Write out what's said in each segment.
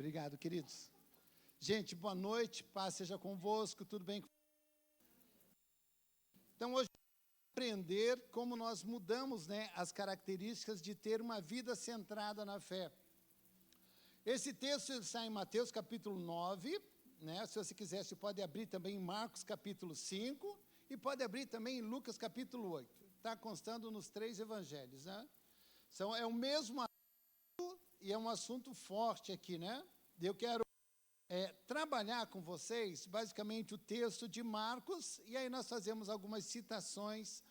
Obrigado, queridos. Gente, boa noite, paz seja convosco, tudo bem? Então, hoje vamos aprender como nós mudamos, as características de ter uma vida centrada na fé. Esse texto está em Mateus capítulo 9, se você quiser, você pode abrir também em Marcos capítulo 5 e pode abrir também em Lucas capítulo 8. Está constando nos 3 evangelhos, É o mesmo assunto e é um assunto forte aqui, Eu quero trabalhar com vocês, basicamente, o texto de Marcos, e aí nós fazemos algumas citações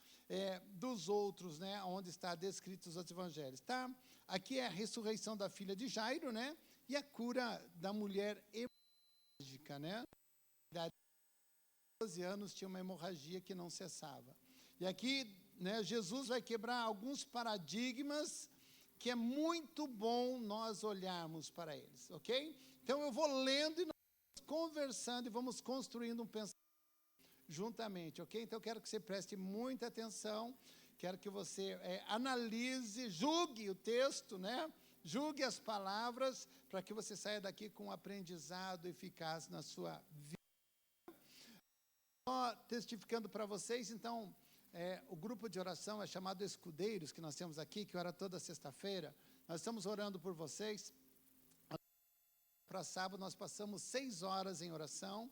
dos outros, onde está descritos os evangelhos, tá? Aqui é a ressurreição da filha de Jairo, e a cura da mulher hemorrágica, De 12 anos tinha uma hemorragia que não cessava. E aqui, Jesus vai quebrar alguns paradigmas que é muito bom nós olharmos para eles, ok? Então, eu vou lendo e nós vamos conversando e vamos construindo um pensamento juntamente, ok? Então, eu quero que você preste muita atenção, quero que você analise, julgue o texto, Julgue as palavras, para que você saia daqui com um aprendizado eficaz na sua vida. Testificando para vocês, então, o grupo de oração é chamado Escudeiros, que nós temos aqui, que ora toda sexta-feira. Nós estamos orando por vocês. Para sábado, nós passamos 6 horas em oração,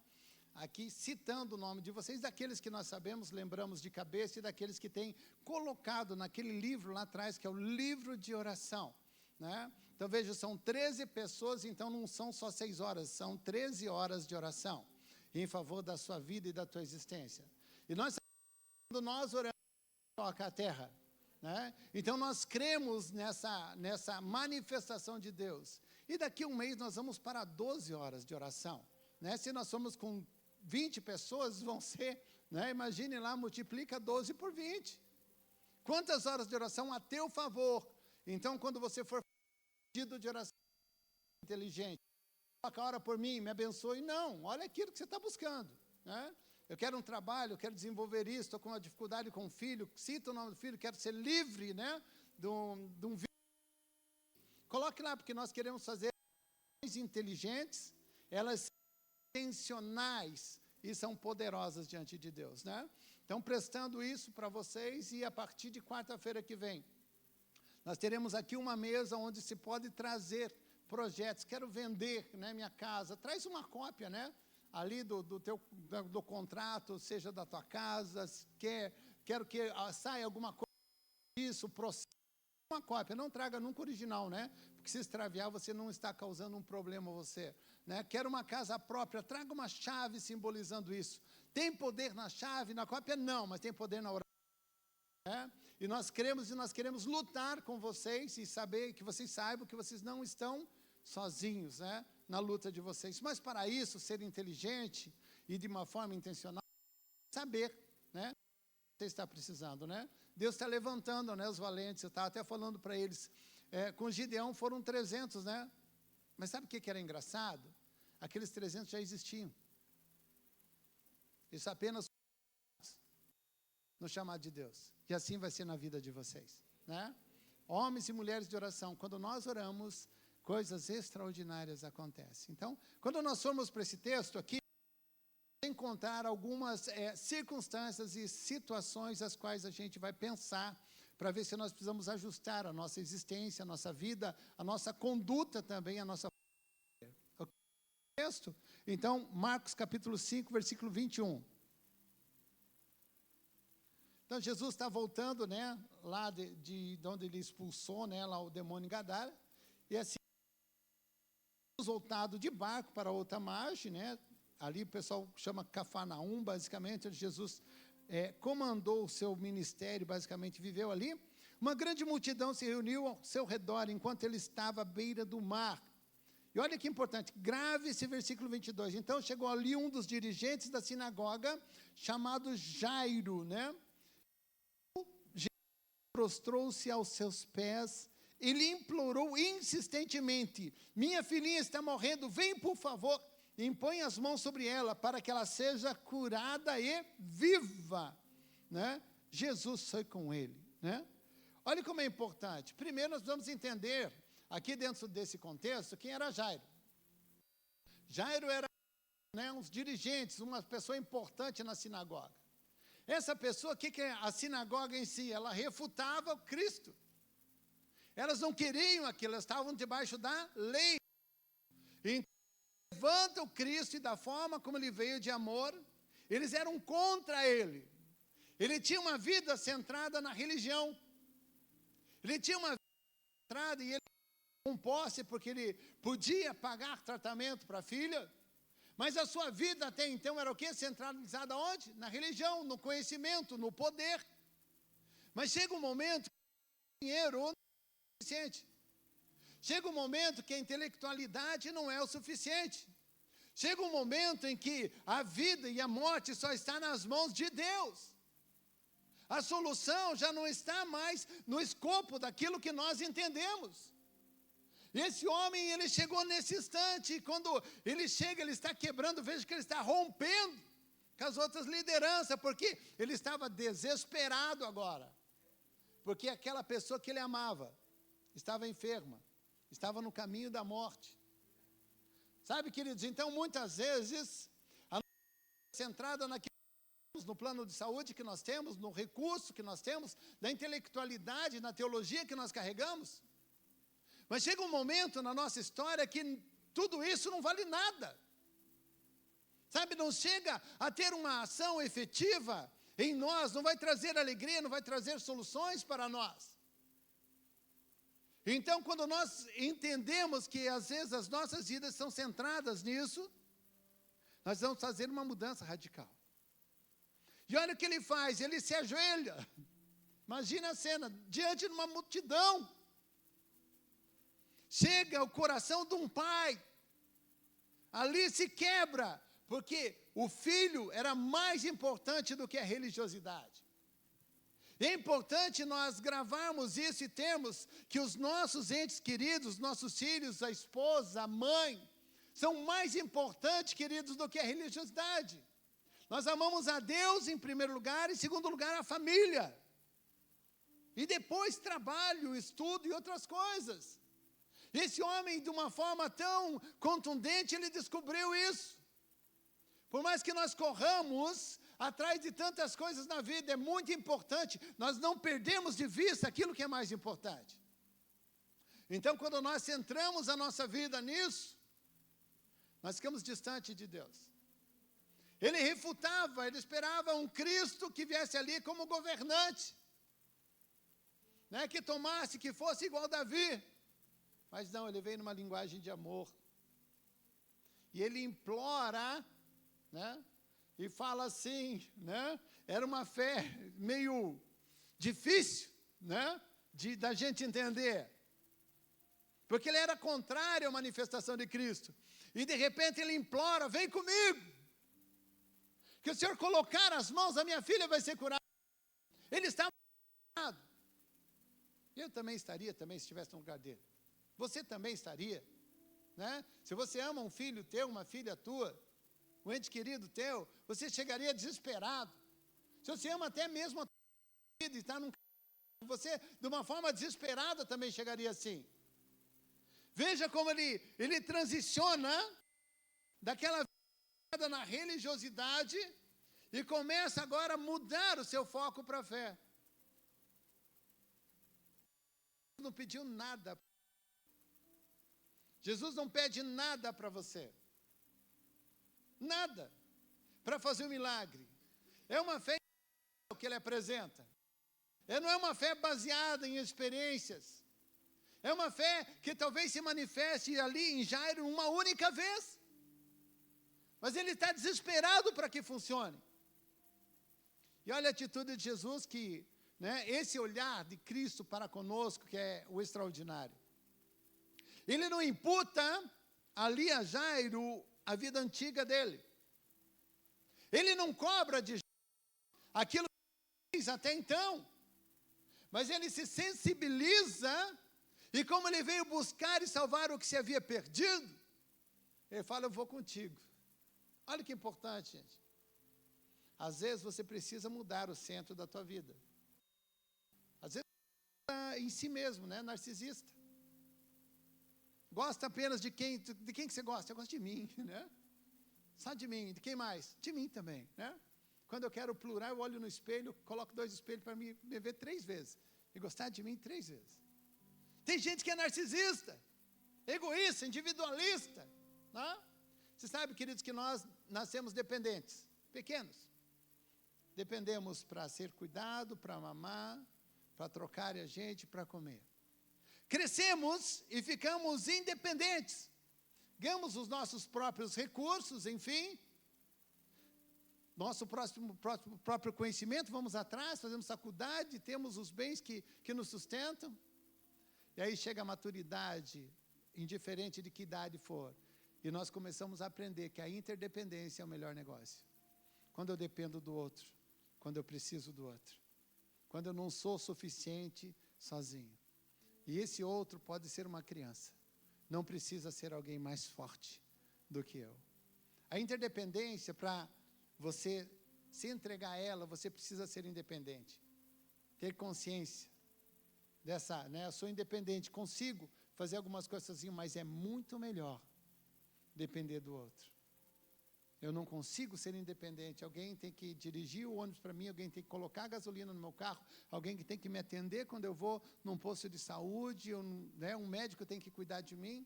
aqui citando o nome de vocês, daqueles que nós sabemos, lembramos de cabeça, e daqueles que têm colocado naquele livro lá atrás, que é o livro de oração, Então, veja, são 13 pessoas, então não são só 6 horas, são 13 horas de oração, em favor da sua vida e da tua existência. E quando nós oramos, toca a terra, Então, nós cremos nessa manifestação de Deus. E daqui a um mês nós vamos para 12 horas de oração, Se nós somos com 20 pessoas, vão ser, Imagine lá, multiplica 12 por 20. Quantas horas de oração a teu favor? Então, quando você for pedido de oração inteligente, coloca a hora por mim, me abençoe. Não, olha aquilo que você está buscando, Eu quero um trabalho, eu quero desenvolver isso, estou com uma dificuldade com o filho, cita o nome do filho, quero ser livre, de um vício. Coloque lá, porque nós queremos fazer ações inteligentes, elas são intencionais e são poderosas diante de Deus, Então, prestando isso para vocês, e a partir de quarta-feira que vem, nós teremos aqui uma mesa onde se pode trazer projetos. Quero vender, minha casa, traz uma cópia, ali do contrato, seja da tua casa, quero que saia alguma coisa disso, uma cópia, não traga nunca original, Porque se extraviar, você não está causando um problema a você, Quero uma casa própria, traga uma chave simbolizando isso. Tem poder na chave, na cópia? Não, mas tem poder na oração, E nós queremos lutar com vocês e que vocês saibam que vocês não estão sozinhos, na luta de vocês. Mas para isso, ser inteligente e de uma forma intencional, saber, você está precisando, Deus está levantando, os valentes. Eu estava até falando para eles, com Gideão foram 300, Mas sabe o que era engraçado? Aqueles 300 já existiam. Isso apenas no chamado de Deus. E assim vai ser na vida de vocês, Homens e mulheres de oração, quando nós oramos, coisas extraordinárias acontecem. Então, quando nós formos para esse texto aqui, encontrar algumas circunstâncias e situações as quais a gente vai pensar para ver se nós precisamos ajustar a nossa existência, a nossa vida, a nossa conduta também, a nossa texto. Então, Marcos capítulo 5, versículo 21. Então, Jesus está voltando, lá de onde ele expulsou, lá o demônio em Gadara, e assim, voltado de barco para outra margem, Ali o pessoal chama Cafarnaum, basicamente, onde Jesus comandou o seu ministério, basicamente viveu ali. Uma grande multidão se reuniu ao seu redor, enquanto ele estava à beira do mar. E olha que importante, grave esse versículo 22. Então, chegou ali um dos dirigentes da sinagoga, chamado Jairo, prostrou-se aos seus pés e lhe implorou insistentemente: minha filhinha está morrendo, vem por favor, e impõe as mãos sobre ela, para que ela seja curada e viva. Jesus foi com ele. Olha como é importante. Primeiro nós vamos entender, aqui dentro desse contexto, quem era Jairo. Jairo era, uns dirigentes, uma pessoa importante na sinagoga. Essa pessoa, o que é a sinagoga em si? Ela refutava o Cristo. Elas não queriam aquilo, elas estavam debaixo da lei. Então, levanta o Cristo e da forma como ele veio de amor, eles eram contra ele. Ele tinha uma vida centrada na religião. Ele tinha uma vida centrada e ele com posse porque ele podia pagar tratamento para a filha. Mas a sua vida até então era o quê? Centralizada onde? Na religião, no conhecimento, no poder. Mas chega um momento que o dinheiro não é o suficiente. Chega um momento que a intelectualidade não é o suficiente. Chega um momento em que a vida e a morte só está nas mãos de Deus. A solução já não está mais no escopo daquilo que nós entendemos. E esse homem, ele chegou nesse instante, e quando ele chega, ele está quebrando, veja que ele está rompendo com as outras lideranças, porque ele estava desesperado agora. Porque aquela pessoa que ele amava estava enferma, estava no caminho da morte. Sabe, queridos, então muitas vezes, a nossa vida é centrada naquilo que nós temos, no plano de saúde que nós temos, no recurso que nós temos, na intelectualidade, na teologia que nós carregamos. Mas chega um momento na nossa história que tudo isso não vale nada. Sabe, não chega a ter uma ação efetiva em nós, não vai trazer alegria, não vai trazer soluções para nós. Então, quando nós entendemos que às vezes as nossas vidas são centradas nisso, nós vamos fazer uma mudança radical. E olha o que ele faz, ele se ajoelha. Imagina a cena, diante de uma multidão. Chega ao coração de um pai, ali se quebra, porque o filho era mais importante do que a religiosidade. É importante nós gravarmos isso e termos que os nossos entes queridos, nossos filhos, a esposa, a mãe, são mais importantes, queridos, do que a religiosidade. Nós amamos a Deus em primeiro lugar, em segundo lugar a família. E depois trabalho, estudo e outras coisas. Esse homem, de uma forma tão contundente, ele descobriu isso. Por mais que nós corramos atrás de tantas coisas na vida, é muito importante nós não perdemos de vista aquilo que é mais importante. Então, quando nós centramos a nossa vida nisso, nós ficamos distante de Deus. Ele refutava, ele esperava um Cristo que viesse ali como governante, que tomasse, que fosse igual Davi. Mas não, ele veio numa linguagem de amor. E ele implora, e fala assim, era uma fé meio difícil, da gente entender. Porque ele era contrário à manifestação de Cristo. E de repente ele implora, vem comigo. Que o Senhor colocar as mãos, a minha filha vai ser curada. Ele estava curado. Eu também estaria, se estivesse no lugar dele. Você também estaria, Se você ama um filho teu, uma filha tua, um ente querido teu, você chegaria desesperado. Se você ama até mesmo a tua vida e está num caminho, você, de uma forma desesperada, também chegaria assim. Veja como ele transiciona daquela vida na religiosidade e começa agora a mudar o seu foco para a fé. Não pediu nada. Jesus não pede nada para você. Nada. Para fazer um milagre. É uma fé que ele apresenta. Não é uma fé baseada em experiências. É uma fé que talvez se manifeste ali em Jairo uma única vez. Mas ele está desesperado para que funcione. E olha a atitude de Jesus que, esse olhar de Cristo para conosco, que é o extraordinário. Ele não imputa ali a Jairo a vida antiga dele. Ele não cobra de Jairo aquilo que fez até então. Mas ele se sensibiliza e como ele veio buscar e salvar o que se havia perdido, ele fala, eu vou contigo. Olha que importante, gente. Às vezes você precisa mudar o centro da tua vida. Às vezes você está em si mesmo, narcisista. Gosta apenas de quem que você gosta? Eu gosto de mim, né? Só de mim. De quem mais? De mim também, né? Quando eu quero plural, eu olho no espelho, coloco 2 espelhos para me ver 3 vezes. E gostar de mim 3 vezes. Tem gente que é narcisista, egoísta, individualista, né? Você sabe, queridos, que nós nascemos dependentes, pequenos. Dependemos para ser cuidado, para mamar, para trocar a gente, para comer. Crescemos e ficamos independentes. Ganhamos os nossos próprios recursos, enfim. Nosso próprio conhecimento, vamos atrás, fazemos faculdade, temos os bens que nos sustentam. E aí chega a maturidade, indiferente de que idade for. E nós começamos a aprender que a interdependência é o melhor negócio. Quando eu dependo do outro, quando eu preciso do outro. Quando eu não sou suficiente sozinho. E esse outro pode ser uma criança. Não precisa ser alguém mais forte do que eu. A interdependência, para você se entregar a ela, você precisa ser independente. Ter consciência dessa, né? Eu sou independente, consigo fazer algumas coisas sozinho, mas é muito melhor depender do outro. Eu não consigo ser independente, alguém tem que dirigir o ônibus para mim, alguém tem que colocar gasolina no meu carro, alguém que tem que me atender quando eu vou num posto de saúde, né, um médico tem que cuidar de mim.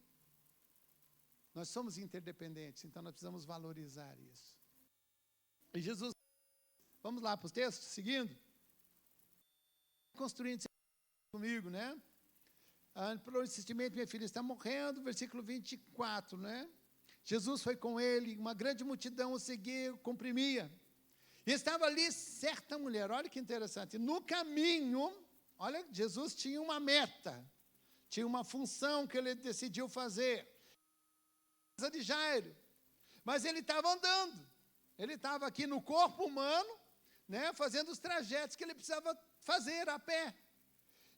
Nós somos interdependentes, então nós precisamos valorizar isso. E Jesus, vamos lá para os textos, seguindo. Construindo comigo, né? Pelo insistimento, minha filha está morrendo, versículo 24, né? Jesus foi com ele, uma grande multidão o seguia, o comprimia. E estava ali certa mulher, olha que interessante, no caminho, olha, Jesus tinha uma meta, tinha uma função que ele decidiu fazer. Casa de Jairo, mas ele estava andando, ele estava aqui no corpo humano, né, fazendo os trajetos que ele precisava fazer a pé.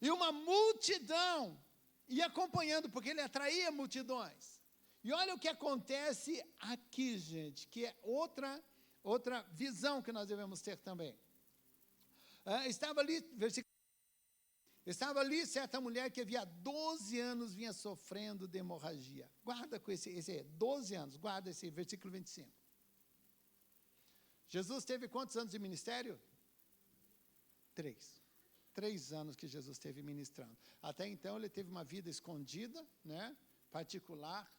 E uma multidão ia acompanhando, porque ele atraía multidões. E olha o que acontece aqui, gente, que é outra visão que nós devemos ter também. Estava ali certa mulher que havia 12 anos vinha sofrendo de hemorragia. Guarda com esse 12 anos, guarda esse versículo 25. Jesus teve quantos anos de ministério? 3. 3 anos que Jesus esteve ministrando. Até então ele teve uma vida escondida, né, particular,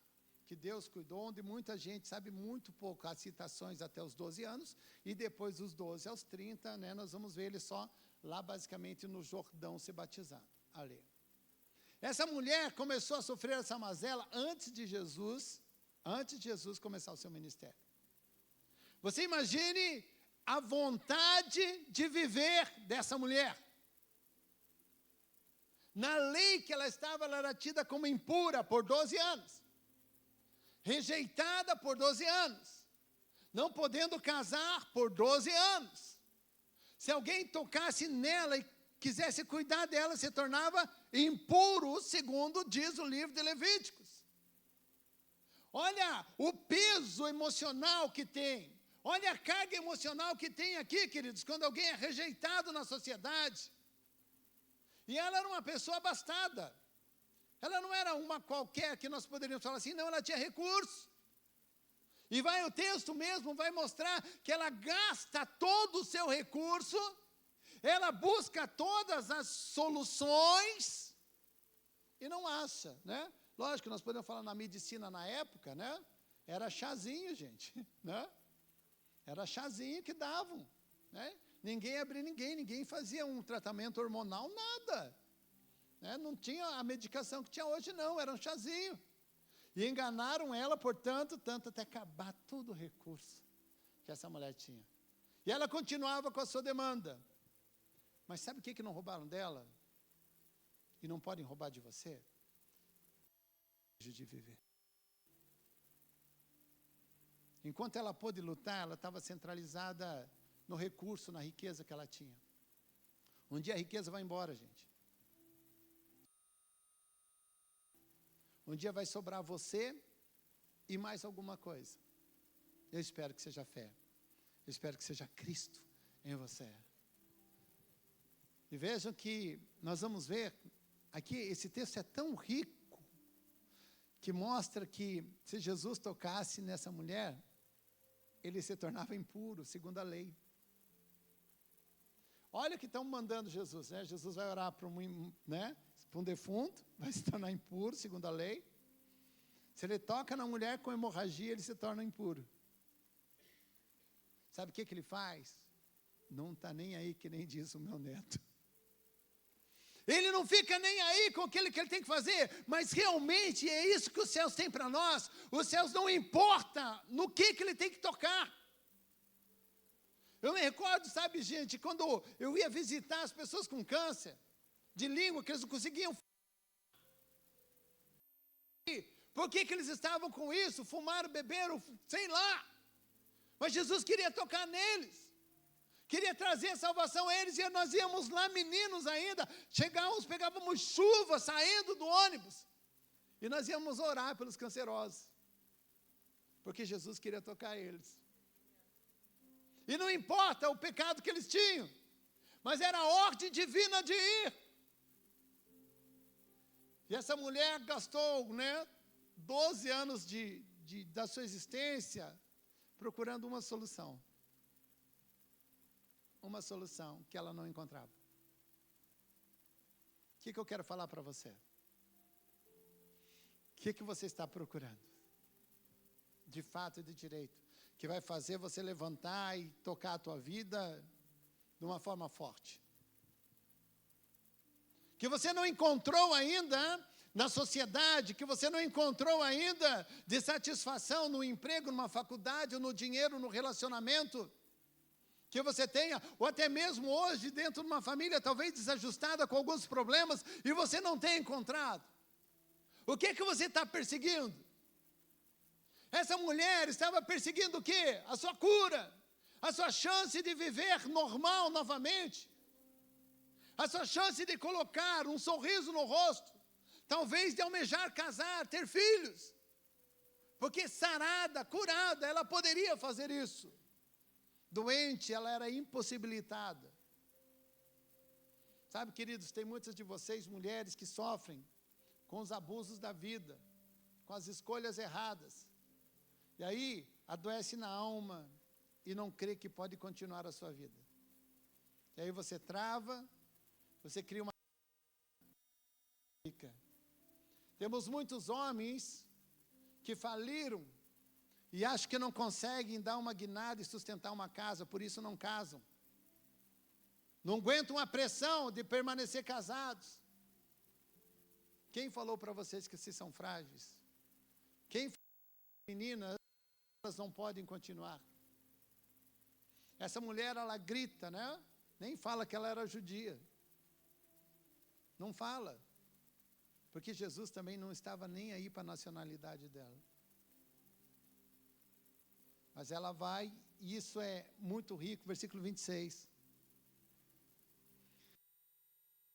que Deus cuidou, onde muita gente sabe muito pouco, as citações até os 12 anos, e depois dos 12 aos 30, né, nós vamos ver ele só lá basicamente no Jordão se batizando, ali. Essa mulher começou a sofrer essa mazela antes de Jesus começar o seu ministério. Você imagine a vontade de viver dessa mulher. Na lei que ela estava, ela era tida como impura por 12 anos. Rejeitada por 12 anos. Não podendo casar por 12 anos. Se alguém tocasse nela e quisesse cuidar dela, se tornava impuro, segundo diz o livro de Levíticos. Olha o peso emocional que tem. Olha a carga emocional que tem aqui, queridos, quando alguém é rejeitado na sociedade. E ela era uma pessoa abastada. Ela não era uma qualquer que nós poderíamos falar assim, não, ela tinha recurso. E o texto mesmo vai mostrar que ela gasta todo o seu recurso, ela busca todas as soluções e não acha, né? Lógico, nós podemos falar na medicina na época, né? Era chazinho, gente, né? Era chazinho que davam, né? Ninguém abria ninguém fazia um tratamento hormonal, nada. Né? Não tinha a medicação que tinha hoje, não, era um chazinho. E enganaram ela por tanto até acabar todo o recurso que essa mulher tinha. E ela continuava com a sua demanda. Mas sabe o que não roubaram dela? E não podem roubar de você? De viver. Enquanto ela pôde lutar, ela estava centralizada no recurso, na riqueza que ela tinha. Um dia a riqueza vai embora, gente. Um dia vai sobrar você e mais alguma coisa. Eu espero que seja fé. Eu espero que seja Cristo em você. E vejam que nós vamos ver, aqui esse texto é tão rico, que mostra que se Jesus tocasse nessa mulher, ele se tornava impuro, segundo a lei. Olha o que estão mandando Jesus, né? Jesus vai orar para um defunto, vai se tornar impuro, segundo a lei. Se ele toca na mulher com hemorragia, ele se torna impuro. Sabe o que ele faz? Não está nem aí, que nem diz o meu neto. Ele não fica nem aí com aquilo que ele tem que fazer, mas realmente é isso que os céus têm para nós. Os céus não importa no que ele tem que tocar. Eu me recordo, sabe, gente, quando eu ia visitar as pessoas com câncer de língua, que eles não conseguiam falar. Por que eles estavam com isso? Fumaram, beberam, sei lá. Mas Jesus queria tocar neles. Queria trazer salvação a eles, e nós íamos lá, meninos ainda, chegávamos, pegávamos chuva saindo do ônibus, e nós íamos orar pelos cancerosos, porque Jesus queria tocar eles. E não importa o pecado que eles tinham, mas era a ordem divina de ir. E essa mulher gastou, 12 anos da sua existência procurando uma solução. Uma solução que ela não encontrava. O que eu quero falar para você? O que você está procurando? De fato e de direito. Que vai fazer você levantar e tocar a tua vida de uma forma forte. Que você não encontrou ainda na sociedade, que você não encontrou ainda de satisfação no emprego, numa faculdade, ou no dinheiro, no relacionamento que você tenha, ou até mesmo hoje dentro de uma família talvez desajustada com alguns problemas, e você não tem encontrado. O que você está perseguindo? Essa mulher estava perseguindo o quê? A sua cura, a sua chance de viver normal novamente, a sua chance de colocar um sorriso no rosto, talvez de almejar casar, ter filhos, porque sarada, curada, ela poderia fazer isso. Doente, ela era impossibilitada. Sabe, queridos, tem muitas de vocês, mulheres, que sofrem com os abusos da vida, com as escolhas erradas. E aí, adoece na alma e não crê que pode continuar a sua vida. E aí você trava, você cria uma... Temos muitos homens que faliram e acham que não conseguem dar uma guinada e sustentar uma casa, por isso não casam. Não aguentam a pressão de permanecer casados. Quem falou para vocês que vocês são frágeis? Quem falou que meninas, elas não podem continuar? Essa mulher, ela grita, né? Nem fala que ela era judia. Não fala. Porque Jesus também não estava nem aí para a nacionalidade dela. Mas ela vai, e isso é muito rico, versículo 26.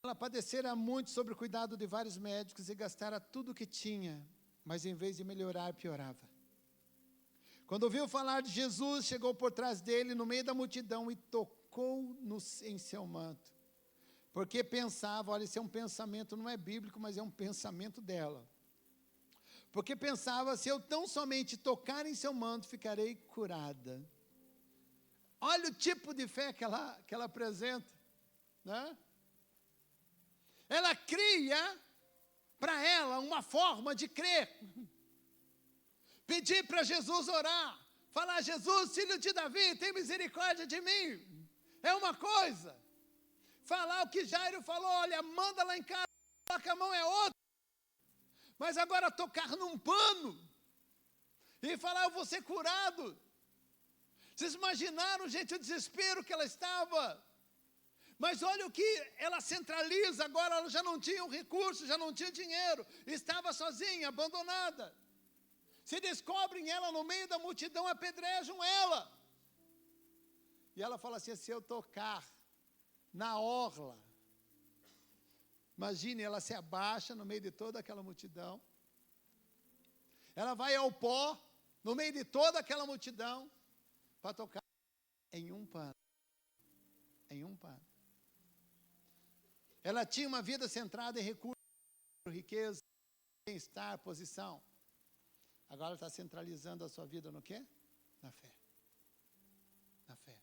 Ela padecera muito sobre o cuidado de vários médicos e gastara tudo o que tinha, mas em vez de melhorar, piorava. Quando ouviu falar de Jesus, chegou por trás dele, no meio da multidão, e tocou em seu manto. Porque pensava, olha, esse é um pensamento, não é bíblico, mas é um pensamento dela. Porque pensava, se eu tão somente tocar em seu manto, ficarei curada. Olha o tipo de fé que ela apresenta, né? Ela cria para ela uma forma de crer. Pedir para Jesus orar, falar, Jesus, filho de Davi, tem misericórdia de mim. É uma coisa. Falar o que Jairo falou, olha, manda lá em casa, coloca a mão, é outra. Mas agora tocar num pano e falar, eu vou ser curado. Vocês imaginaram, gente, o desespero que ela estava? Mas olha o que ela centraliza, agora ela já não tinha um recurso, já não tinha dinheiro, estava sozinha, abandonada. Se descobrem ela no meio da multidão, apedrejam ela. E ela fala assim, se eu tocar na orla, imagine, ela se abaixa no meio de toda aquela multidão, ela vai ao pó, no meio de toda aquela multidão, para tocar em um pano. Em um pano. Ela tinha uma vida centrada em recursos, riqueza, bem-estar, posição. Agora está centralizando a sua vida no quê? Na fé. Na fé.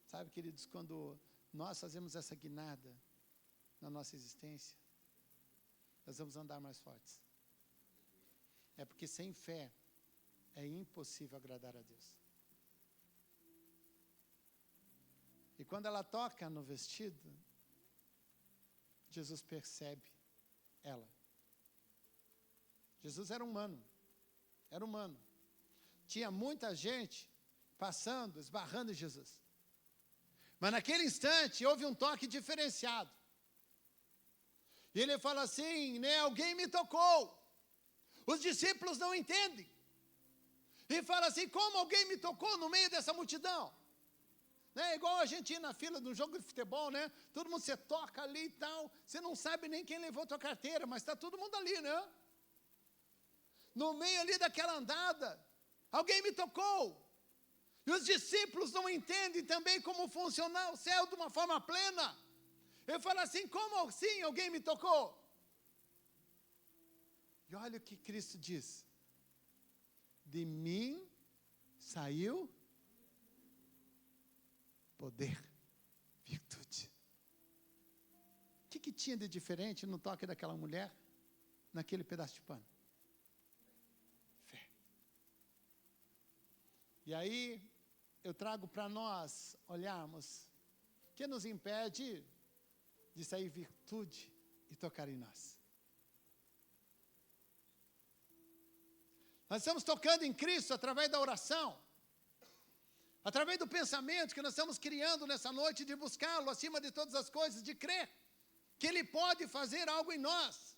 Sabe, queridos, quando nós fazemos essa guinada na nossa existência, nós vamos andar mais fortes. É porque sem fé é impossível agradar a Deus. E quando ela toca no vestido, Jesus percebe ela. Jesus era humano. Era humano. Tinha muita gente passando, esbarrando em Jesus. Mas naquele instante houve um toque diferenciado. E ele fala assim, né, alguém me tocou. Os discípulos não entendem. E fala assim, como alguém me tocou no meio dessa multidão? Né, igual a gente ir na fila de um jogo de futebol, né? Todo mundo se toca ali e tal. Você não sabe nem quem levou a tua carteira, mas está todo mundo ali, né? No meio ali daquela andada, alguém me tocou. E os discípulos não entendem também como funciona o céu de uma forma plena. Eu falo assim, como assim alguém me tocou? E olha o que Cristo diz. De mim saiu poder, virtude. O que tinha de diferente no toque daquela mulher, naquele pedaço de pano? Fé. E aí, eu trago para nós olharmos, o que nos impede de sair virtude e tocar em nós? Nós estamos tocando em Cristo através da oração, através do pensamento que nós estamos criando nessa noite, de buscá-lo acima de todas as coisas, de crer que Ele pode fazer algo em nós.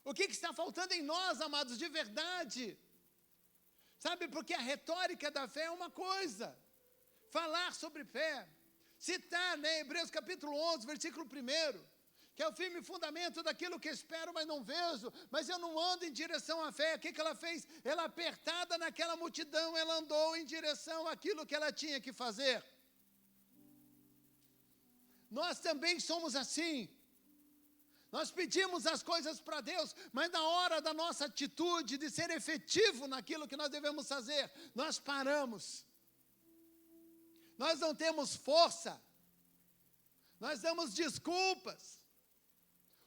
O que está faltando em nós, amados, de verdade? Sabe, porque a retórica da fé é uma coisa, falar sobre fé, citar, né, Hebreus capítulo 11, versículo 1, que é o firme fundamento daquilo que espero, mas não vejo, mas eu não ando em direção à fé. O que ela fez? Ela, apertada naquela multidão, ela andou em direção àquilo que ela tinha que fazer. Nós também somos assim. Nós pedimos as coisas para Deus, mas na hora da nossa atitude de ser efetivo naquilo que nós devemos fazer, nós paramos. Nós não temos força. Nós damos desculpas.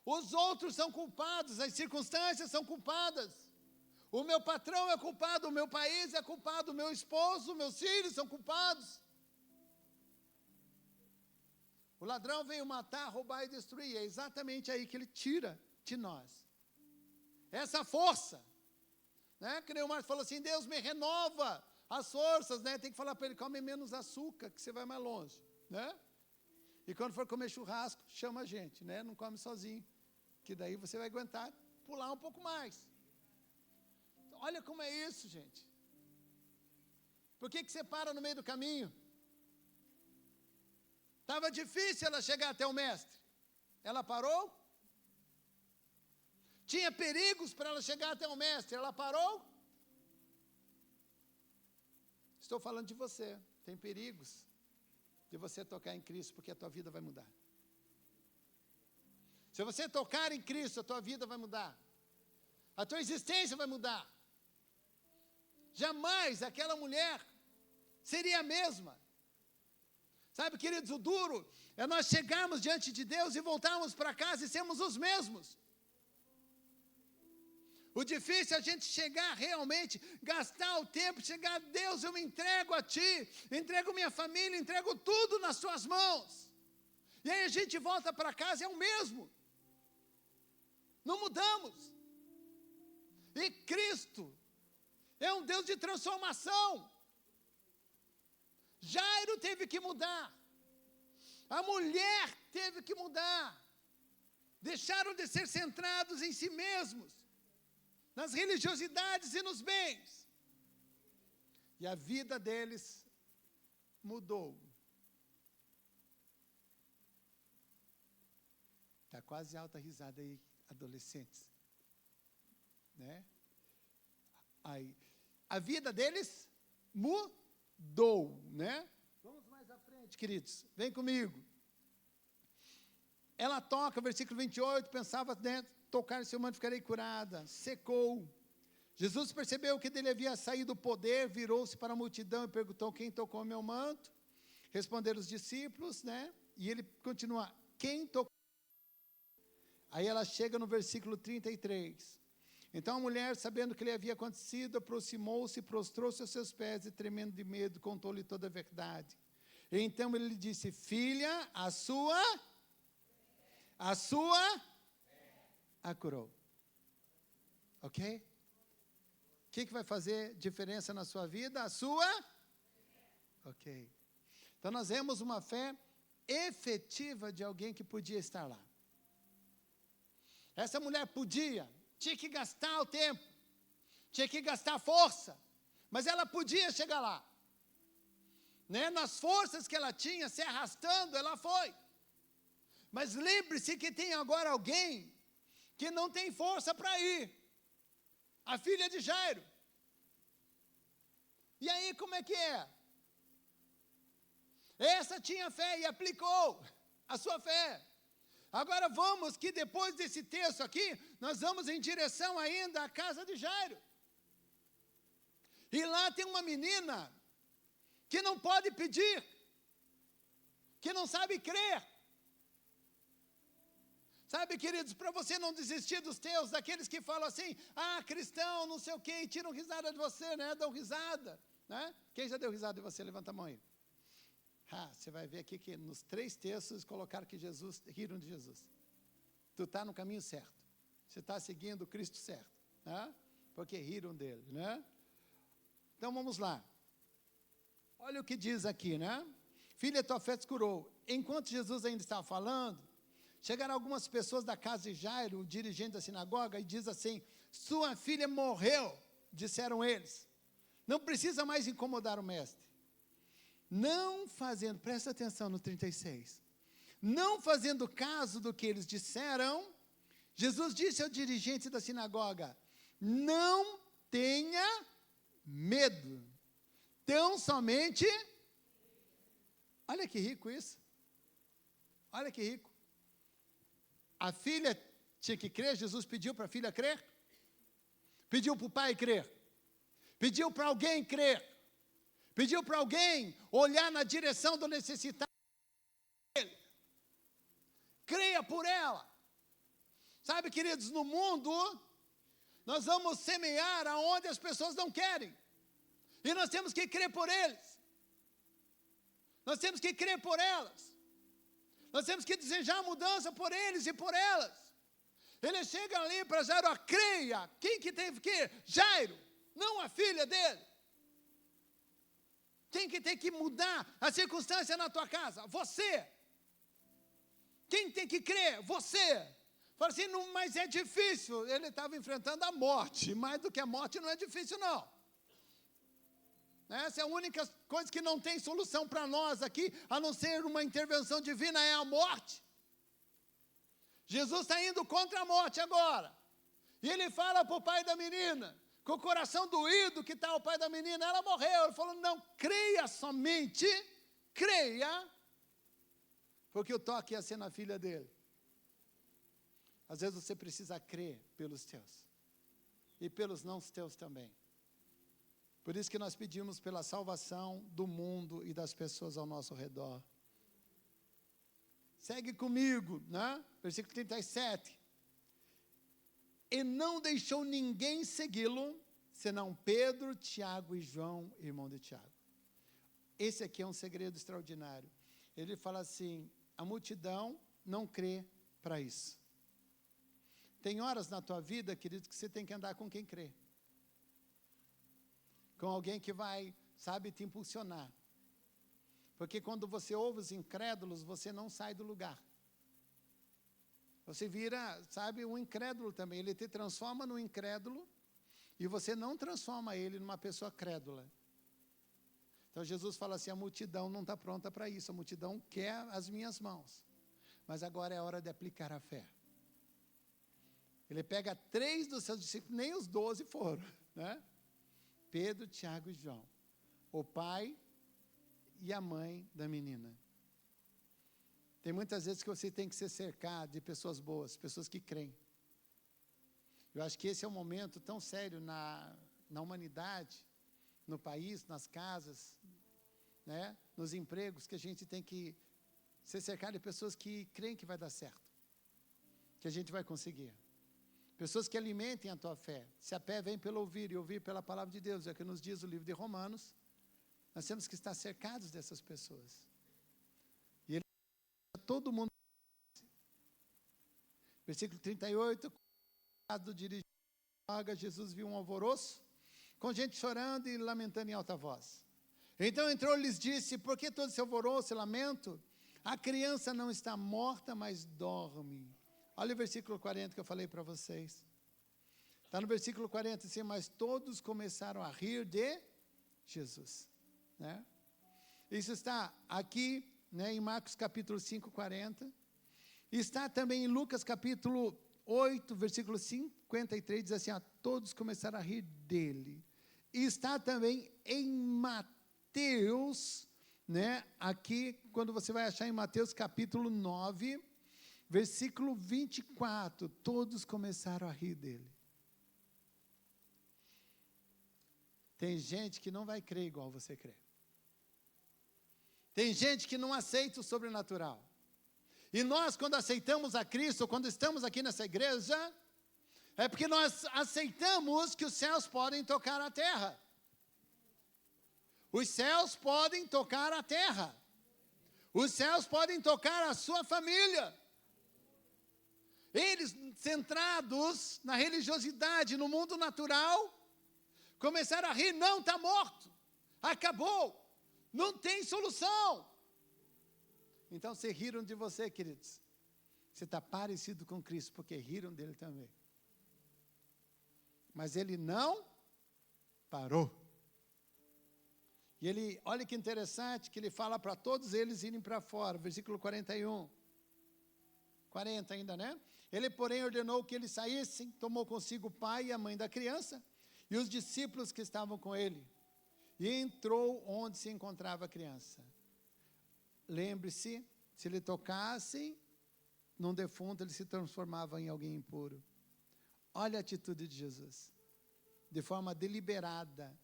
Os outros são culpados, as circunstâncias são culpadas. O meu patrão é culpado, o meu país é culpado, o meu esposo, meus filhos são culpados. O ladrão veio matar, roubar e destruir. É exatamente aí que ele tira de nós essa força, né? Que nem o Marcos falou assim, Deus me renova as forças, né? Tem que falar para ele, come menos açúcar, que você vai mais longe, né? E quando for comer churrasco, chama a gente, né? Não come sozinho, que daí você vai aguentar pular um pouco mais. Então, olha como é isso, gente. Por que você para no meio do caminho? Estava difícil ela chegar até o mestre. Ela parou? Tinha perigos para ela chegar até o mestre. Ela parou? Estou falando de você. Tem perigos de você tocar em Cristo, porque a tua vida vai mudar. Se você tocar em Cristo, a tua vida vai mudar. A tua existência vai mudar. Jamais aquela mulher seria a mesma. Sabe, queridos, o duro é nós chegarmos diante de Deus e voltarmos para casa e sermos os mesmos. O difícil é a gente chegar realmente, gastar o tempo, chegar, Deus, eu me entrego a Ti, entrego minha família, entrego tudo nas Tuas mãos. E aí a gente volta para casa, é o mesmo. Não mudamos. E Cristo é um Deus de transformação. Jairo teve que mudar. A mulher teve que mudar. Deixaram de ser centrados em si mesmos, nas religiosidades e nos bens. E a vida deles mudou. Está quase alta risada aí, adolescentes. Né? Aí, a vida deles mudou, né? Vamos mais à frente, queridos. Vem comigo. Ela toca, versículo 28, pensava, né, tocar em seu manto ficarei curada. Secou. Jesus percebeu que dele havia saído o poder, virou-se para a multidão e perguntou, quem tocou meu manto? Responderam os discípulos, né? E ele continua, quem tocou? Aí ela chega no versículo 33. Então a mulher, sabendo o que lhe havia acontecido, aproximou-se, prostrou-se aos seus pés e, tremendo de medo, contou-lhe toda a verdade. E então ele lhe disse, filha, a sua a curou. Ok? O que vai fazer diferença na sua vida? A sua? Ok. Então nós vemos uma fé efetiva de alguém que podia estar lá. Essa mulher tinha que gastar o tempo, tinha que gastar força, mas ela podia chegar lá. Né? Nas forças que ela tinha, se arrastando, ela foi. Mas lembre-se que tem agora alguém que não tem força para ir. A filha de Jairo. E aí como é que é? Essa tinha fé e aplicou a sua fé. Agora vamos que depois desse texto aqui, nós vamos em direção ainda à casa de Jairo. E lá tem uma menina que não pode pedir, que não sabe crer. Sabe, queridos, para você não desistir dos teus, daqueles que falam assim, cristão, não sei o quê, e tiram risada de você, né, dão risada, né? Quem já deu risada de você? Levanta a mão aí. Você vai ver aqui que nos 3 textos colocaram que riram de Jesus. Tu está no caminho certo, você está seguindo o Cristo certo, né? Porque riram dele, né? Então vamos lá. Olha o que diz aqui, né? Filha, tua fé te curou. Enquanto Jesus ainda estava falando, chegaram algumas pessoas da casa de Jairo, o dirigente da sinagoga, e diz assim, sua filha morreu, disseram eles. Não precisa mais incomodar o mestre. Não fazendo, presta atenção no 36. Não fazendo caso do que eles disseram, Jesus disse ao dirigente da sinagoga, não tenha medo. Tão somente, olha que rico isso. Olha que rico. A filha tinha que crer, Jesus pediu para a filha crer, pediu para o pai crer, pediu para alguém crer, pediu para alguém olhar na direção do necessitado, creia por ela. Sabe, queridos, no mundo, nós vamos semear aonde as pessoas não querem, e nós temos que crer por eles, nós temos que crer por elas. Nós temos que desejar mudança por eles e por elas. Ele chega ali para Jairo, creia. Quem que teve que ir? Jairo, não a filha dele. Quem que tem que mudar a circunstância na tua casa? Você. Quem tem que crer? Você. Fala assim, não, mas é difícil. Ele estava enfrentando a morte. Mais do que a morte não é difícil não. Essa é a única coisa que não tem solução para nós aqui, a não ser uma intervenção divina, é a morte. Jesus está indo contra a morte agora. E ele fala para o pai da menina, com o coração doído que está o pai da menina, ela morreu. Ele falou, não, creia somente, creia, porque o toque ia ser na filha dele. Às vezes você precisa crer pelos teus, e pelos não teus também. Por isso que nós pedimos pela salvação do mundo e das pessoas ao nosso redor. Segue comigo, né? Versículo 37. E não deixou ninguém segui-lo, senão Pedro, Tiago e João, irmão de Tiago. Esse aqui é um segredo extraordinário. Ele fala assim, a multidão não crê para isso. Tem horas na tua vida, querido, que você tem que andar com quem crê. Com alguém que vai, sabe, te impulsionar. Porque quando você ouve os incrédulos, você não sai do lugar. Você vira, sabe, um incrédulo também. Ele te transforma no incrédulo e você não transforma ele numa pessoa crédula. Então Jesus fala assim, a multidão não está pronta para isso. A multidão quer as minhas mãos. Mas agora é hora de aplicar a fé. Ele pega 3 dos seus discípulos, nem os 12 foram, né? Pedro, Tiago e João, o pai e a mãe da menina. Tem muitas vezes que você tem que ser cercado de pessoas boas, pessoas que creem. Eu acho que esse é um momento tão sério na humanidade, no país, nas casas, né, nos empregos, que a gente tem que ser cercado de pessoas que creem que vai dar certo, que a gente vai conseguir. Pessoas que alimentem a tua fé. Se a fé vem pelo ouvir e ouvir pela palavra de Deus, é o que nos diz o livro de Romanos, nós temos que estar cercados dessas pessoas. E ele todo mundo. Versículo 38, do dirigente, Jesus viu um alvoroço, com gente chorando e lamentando em alta voz. Então entrou e lhes disse: por que todo esse alvoroço e lamento? A criança não está morta, mas dorme. Olha o versículo 40 que eu falei para vocês. Está no versículo 40, assim, mas todos começaram a rir de Jesus. Né? Isso está aqui, né, em Marcos capítulo 5, 40. Está também em Lucas capítulo 8, versículo 53, diz assim, todos começaram a rir dele. E está também em Mateus, né, aqui, quando você vai achar em Mateus capítulo 9, versículo 24, todos começaram a rir dele. Tem gente que não vai crer igual você crê. Tem gente que não aceita o sobrenatural. E nós, quando aceitamos a Cristo, quando estamos aqui nessa igreja, é porque nós aceitamos que os céus podem tocar a terra. Os céus podem tocar a terra. Os céus podem tocar a sua família. Eles, centrados na religiosidade, no mundo natural, começaram a rir, não, está morto, acabou, não tem solução. Então, se riram de você, queridos, você está parecido com Cristo, porque riram dele também. Mas ele não parou. E ele, olha que interessante, que ele fala para todos eles irem para fora, versículo 41, 40 ainda, né? Ele, porém, ordenou que eles saíssem, tomou consigo o pai e a mãe da criança, e os discípulos que estavam com ele, e entrou onde se encontrava a criança. Lembre-se, se ele tocasse num defunto, ele se transformava em alguém impuro. Olha a atitude de Jesus, de forma deliberada,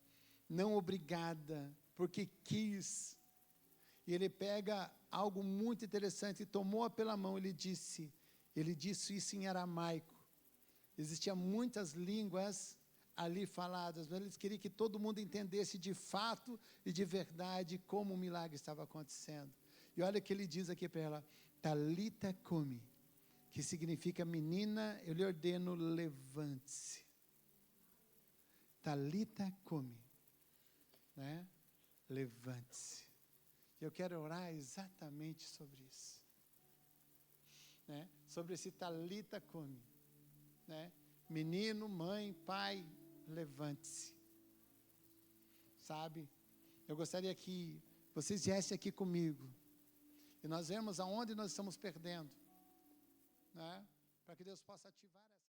não obrigada, porque quis. E ele pega algo muito interessante, e tomou-a pela mão, ele disse isso em aramaico. Existiam muitas línguas ali faladas, mas eles queriam que todo mundo entendesse de fato e de verdade como o milagre estava acontecendo. E olha o que ele diz aqui para ela, Talita cumi, que significa menina, eu lhe ordeno, levante-se. Talita cumi, né? Levante-se. Eu quero orar exatamente sobre isso, né? Sobre esse Talita cumi, né? Menino, mãe, pai, levante-se. Sabe? Eu gostaria que vocês viessem aqui comigo e nós vemos aonde nós estamos perdendo, né? Para que Deus possa ativar essa